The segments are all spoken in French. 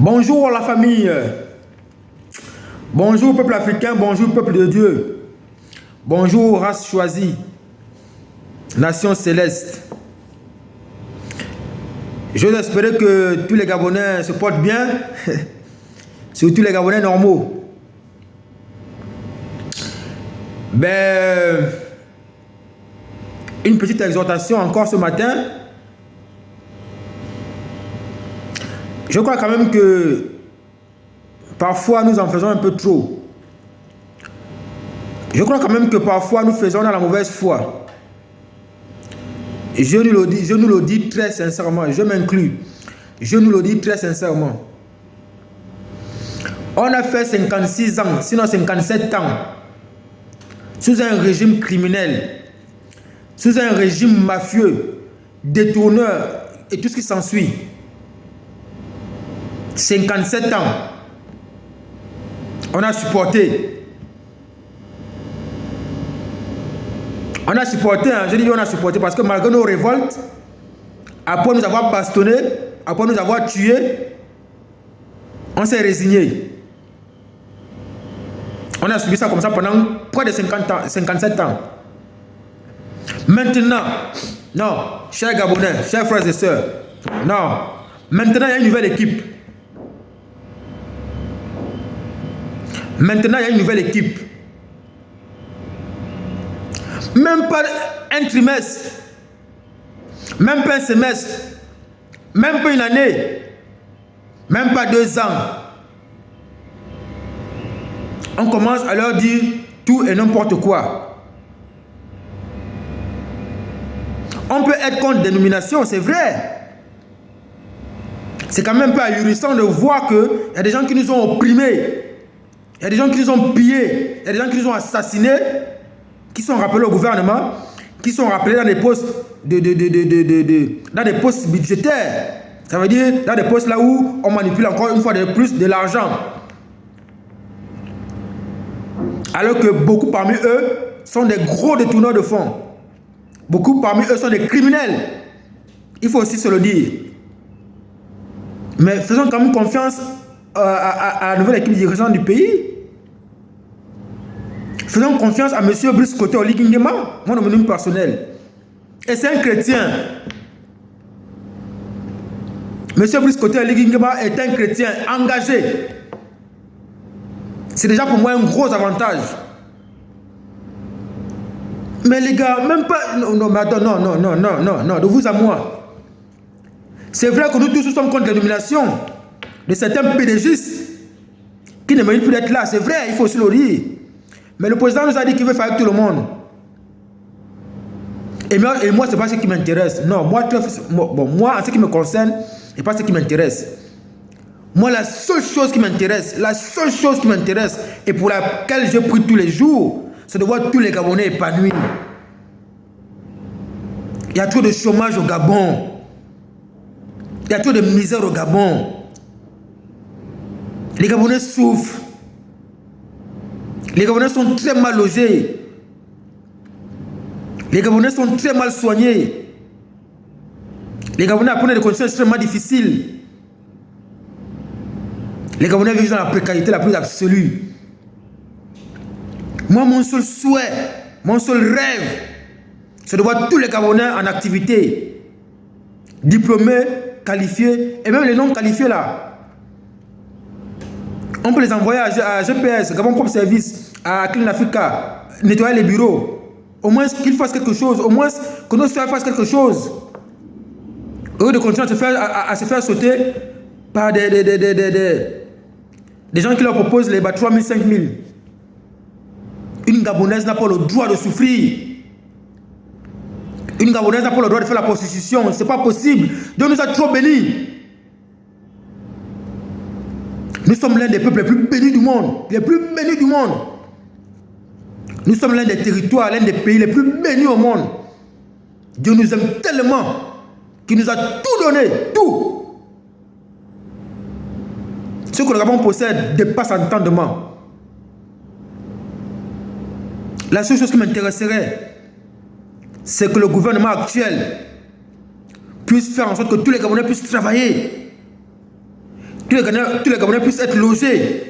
Bonjour la famille, bonjour peuple africain, bonjour peuple de Dieu, bonjour race choisie, nation céleste. J'ose espérer que tous les Gabonais se portent bien, surtout les Gabonais normaux. Une petite exhortation encore ce matin. Je crois quand même que parfois nous en faisons un peu trop. Je crois quand même que parfois nous faisons dans la mauvaise foi. Et je nous le dis très sincèrement, je m'inclus. Je nous le dis très sincèrement. On a fait 56 ans, sinon 57 ans, sous un régime criminel, sous un régime mafieux, détourneur et tout ce qui s'ensuit. 57 ans, on a supporté. On a supporté, je dis on a supporté parce que malgré nos révoltes, après nous avoir bastonné, après nous avoir tués, on s'est résigné. On a subi ça comme ça pendant près de 57 ans. Maintenant, non, chers Gabonais, chers frères et sœurs, non, maintenant il y a une nouvelle équipe. Maintenant, il y a une nouvelle équipe. Même pas un trimestre, même pas un semestre, même pas une année, même pas 2 ans. On commence à leur dire tout et n'importe quoi. On peut être contre des nominations, c'est vrai. C'est quand même pas ahurissant de voir qu'il y a des gens qui nous ont opprimés. Il y a des gens qui nous ont pillés, il y a des gens qui nous ont assassinés, qui sont rappelés au gouvernement, qui sont rappelés dans des postes dans des postes budgétaires. Ça veut dire dans des postes là où on manipule encore une fois de plus de l'argent. Alors que beaucoup parmi eux sont des gros détourneurs de fonds. Beaucoup parmi eux sont des criminels. Il faut aussi se le dire. Mais faisons quand même confiance à la nouvelle équipe dirigeante du pays. Faisons confiance à M. Brice Koté Oligui Nguema, mon homonyme personnel. Et c'est un chrétien. M. Brice Koté Oligui Nguema est un chrétien engagé. C'est déjà pour moi un gros avantage. Mais les gars, même pas... Non, de vous à moi. C'est vrai que nous tous sommes contre la nomination de certains PDGistes qui ne méritent plus d'être là. C'est vrai, il faut aussi le dire. Mais le président nous a dit qu'il veut faire avec tout le monde. Et moi, ce n'est pas ce qui m'intéresse. Non, moi, en ce qui me concerne, ce n'est pas ce qui m'intéresse. Moi, la seule chose qui m'intéresse, et pour laquelle je prie tous les jours, c'est de voir tous les Gabonais épanouis. Il y a trop de chômage au Gabon. Il y a trop de misère au Gabon. Les Gabonais souffrent. Les Gabonais sont très mal logés. Les Gabonais sont très mal soignés. Les Gabonais apprennent des conditions extrêmement difficiles. Les Gabonais vivent dans la précarité la plus absolue. Moi, mon seul souhait, mon seul rêve, c'est de voir tous les Gabonais en activité. Diplômés, qualifiés, et même les non qualifiés là. On peut les envoyer à GPS, Gabon Propre Service, à Clean Africa, nettoyer les bureaux. Au moins qu'ils fassent quelque chose, au moins que nos soeurs fassent quelque chose. Eux de continuer à se faire sauter par des gens qui leur proposent les 3 000, 5 000. Une Gabonaise n'a pas le droit de souffrir. Une Gabonaise n'a pas le droit de faire la prostitution. C'est pas possible. Dieu nous a trop bénis. Nous sommes l'un des peuples les plus bénis du monde. Les plus bénis du monde. Nous sommes l'un des territoires, l'un des pays les plus bénis au monde. Dieu nous aime tellement qu'il nous a tout donné. Tout. Ce que le Gabon possède dépasse entendement. La seule chose qui m'intéresserait, c'est que le gouvernement actuel puisse faire en sorte que tous les Gabonais puissent travailler. tous les Gabonais puissent être logés.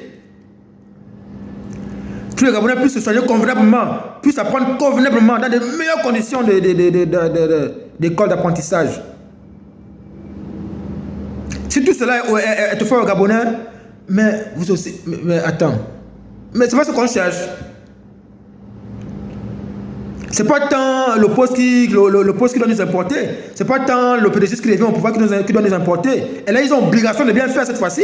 Tous les Gabonais puissent se soigner convenablement, puissent apprendre convenablement dans de meilleures conditions d'école d'apprentissage. Si tout cela est fait aux Gabonais, mais vous aussi, mais attends, mais c'est pas ce qu'on cherche. C'est pas tant le poste qui doit nous importer, c'est pas tant le PDG qui revient au pouvoir qui doit nous importer. Et là, ils ont l'obligation de bien faire cette fois-ci.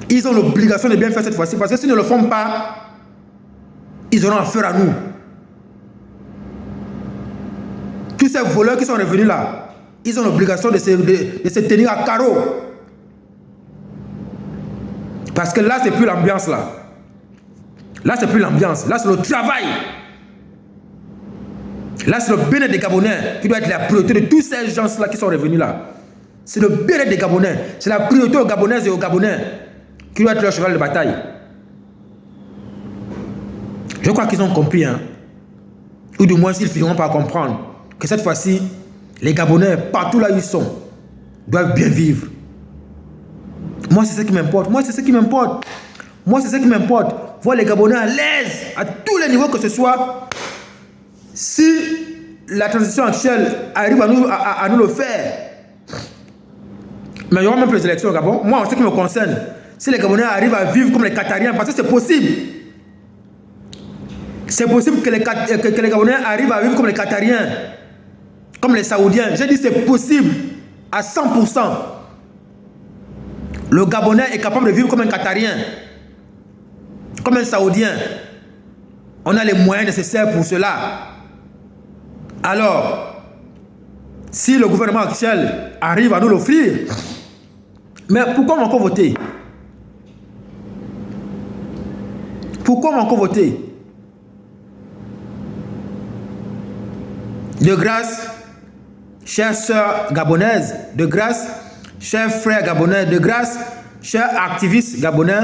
Ils ont l'obligation de bien faire cette fois-ci, parce que s'ils ne le font pas, ils auront affaire à nous. Tous ces voleurs qui sont revenus là, ils ont l'obligation de se tenir à carreau. Parce que là, c'est plus l'ambiance là. Là, c'est plus l'ambiance. Là, c'est le travail. Là, c'est le bien-être des Gabonais qui doit être la priorité de tous ces gens-là qui sont revenus là. C'est le bien-être des Gabonais. C'est la priorité aux Gabonaises et aux Gabonais qui doit être leur cheval de bataille. Je crois qu'ils ont compris, hein. Ou du moins, s'ils finiront par comprendre que cette fois-ci, les Gabonais, partout là où ils sont, doivent bien vivre. Moi, c'est ce qui m'importe. Moi, c'est ce qui m'importe. Moi, c'est ce qui m'importe. Voir les Gabonais à l'aise, à tous les niveaux que ce soit. Si la transition actuelle arrive à nous le faire, mais il y aura même plus les élections au Gabon. Moi, en ce qui me concerne, si les Gabonais arrivent à vivre comme les Qatariens, parce que c'est possible. C'est possible que les Gabonais arrivent à vivre comme les Qatariens, comme les Saoudiens. J'ai dit c'est possible à 100%. Le Gabonais est capable de vivre comme un Qatarien, comme un Saoudien. On a les moyens nécessaires pour cela. Alors, si le gouvernement actuel arrive à nous l'offrir, mais pourquoi on va encore voter? Pourquoi on va encore voter? De grâce, chères sœurs gabonaises, de grâce, chers frères gabonais, de grâce, chers activistes gabonais,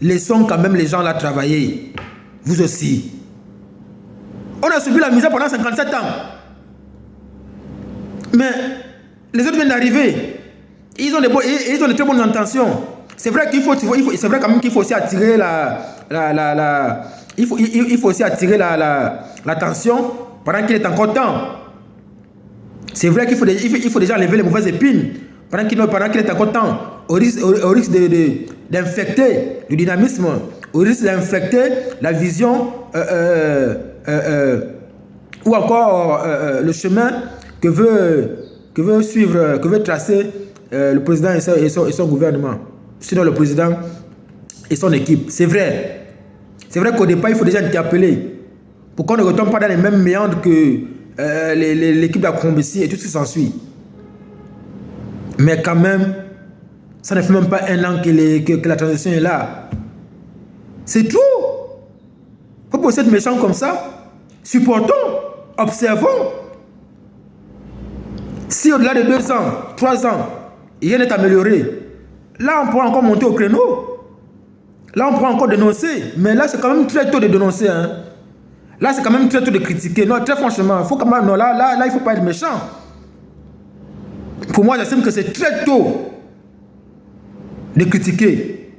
laissons quand même les gens là travailler. Vous aussi. On a subi la misère pendant 57 ans. Mais les autres viennent d'arriver. Ils ont de très bonnes intentions. C'est vrai qu'il faut, c'est vrai quand même qu'il faut aussi attirer il faut aussi attirer l'attention pendant qu'il est encore temps. C'est vrai qu'il faut déjà enlever les mauvaises épines pendant qu'il est encore temps, au risque d'infecter le dynamisme, au risque d'infecter la vision ou encore le chemin que veut suivre, que veut tracer le président et son gouvernement, sinon le président et son équipe. C'est vrai. C'est vrai qu'au départ, il faut déjà interpeller pour qu'on ne retombe pas dans les mêmes méandres que l'équipe d'Akromessi et tout ce qui s'ensuit. Mais quand même, ça ne fait même pas un an que la transition est là. C'est tout. Faut pas être méchant comme ça. Supportons, observons. Si au-delà de 2 ans, 3 ans, rien n'est amélioré, là on pourra encore monter au créneau. Là on pourra encore dénoncer. Mais là c'est quand même très tôt de dénoncer. Hein. Là c'est quand même très tôt de critiquer. Non, très franchement, faut quand même, non, là il ne faut pas être méchant. Pour moi, j'estime que c'est très tôt de critiquer.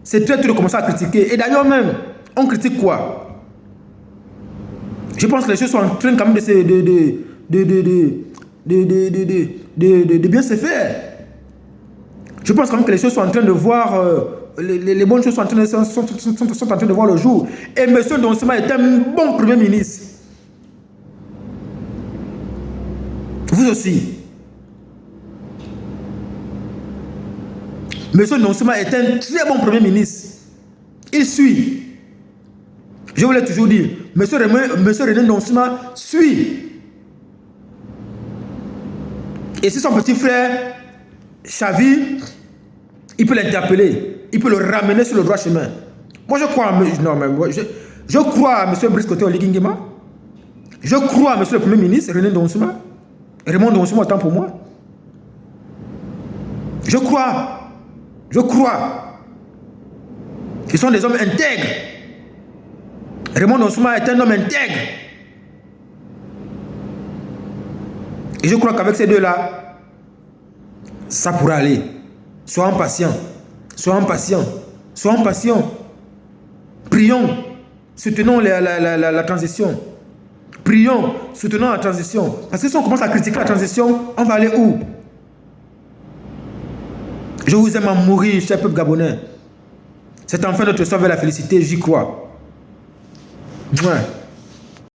C'est très tôt de commencer à critiquer. Et d'ailleurs même, on critique quoi? Je pense que les choses sont en train quand même de bien se faire. Je pense quand même que les choses sont en train de voir, les bonnes choses sont en train de voir le jour. Et M. Donsima est un bon Premier ministre. Vous aussi. M. Donsima est un très bon Premier ministre. Il suit. Je vous l'ai toujours dit. M. René Donsima suit. Et si son petit frère Chavi, il peut l'interpeller, il peut le ramener sur le droit chemin. Moi je crois je crois à M. Brice Koté Oligui Nguema. Je crois à M. le Premier ministre René Donsima. Raymond Donsima autant pour moi. Je crois. Ils sont des hommes intègres. Raymond Donsima est un homme intègre. Et je crois qu'avec ces deux-là, ça pourra aller. Soyons patients. Soyons patients. Soyons patients. Prions. Soutenons la transition. Prions. Soutenons la transition. Parce que si on commence à critiquer la transition, on va aller où? Je vous aime à mourir, cher peuple gabonais. C'est enfin notre sort vers la félicité, j'y crois. Ouais.